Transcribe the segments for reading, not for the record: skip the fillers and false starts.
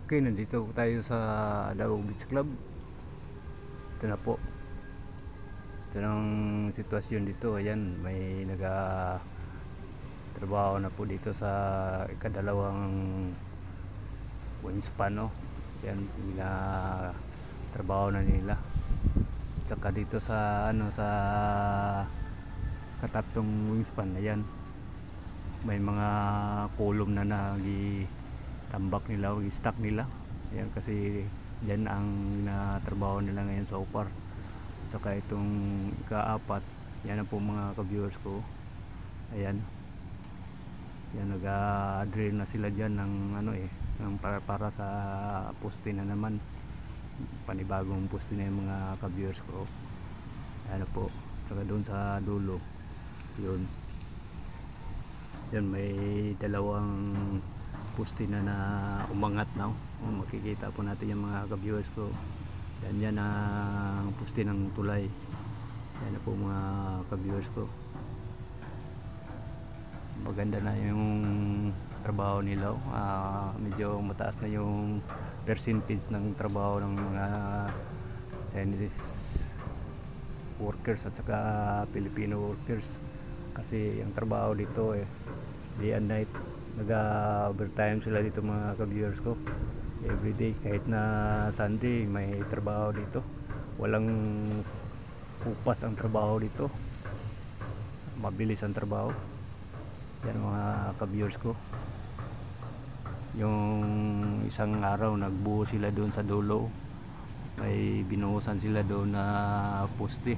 Okay, nandito tayo sa Davao Beach Club. Ito na po. Ito ang sitwasyon dito. Ayan, may trabaho na po dito sa ikadalawang wingspan, no? Ayan, trabaho na nila. Saka dito sa sa katatlong wingspan, ayan, may mga column na tambak nila o stock nila. Ayan, kasi yan ang trabaho nila ngayon so far. Saka itong ikaapat, yan na po mga ka-viewers ko. Ayan, yan, nag-drill na sila dyan ng ng para sa poste na naman, panibagong poste na yung mga ka-viewers ko. Ayan na po. Saka doon sa dulo, yun, yan, may dalawang poste na umangat na. Makikita po natin yung mga ka-viewers ko. Yan ang poste ng tulay. Yan na po mga ka-viewers ko. Maganda na yung trabaho nila. Medyo mataas na yung percentage ng trabaho ng mga Chinese workers at saka Filipino workers. Kasi ang trabaho dito day and night, nag-overtime sila dito mga ka-viewers ko. Everyday, kahit na Sunday, may trabaho dito. Walang upas ang trabaho dito. Mabilis ang trabaho. Yan mga ka-viewers ko. Yung isang araw, nagbuo sila doon sa dulo. May binuhusan sila doon na poste.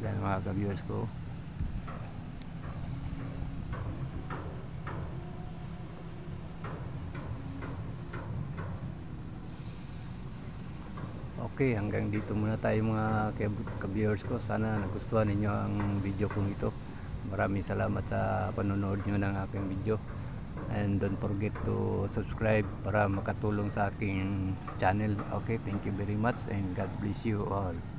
Yan mga ka-viewers ko. Okay, hanggang dito muna tayo mga ka-viewers ko. Sana nagustuhan ninyo ang video kong ito. Maraming salamat sa panonood nyo ng aking video. And don't forget to subscribe para makatulong sa aking channel. Okay, thank you very much and God bless you all.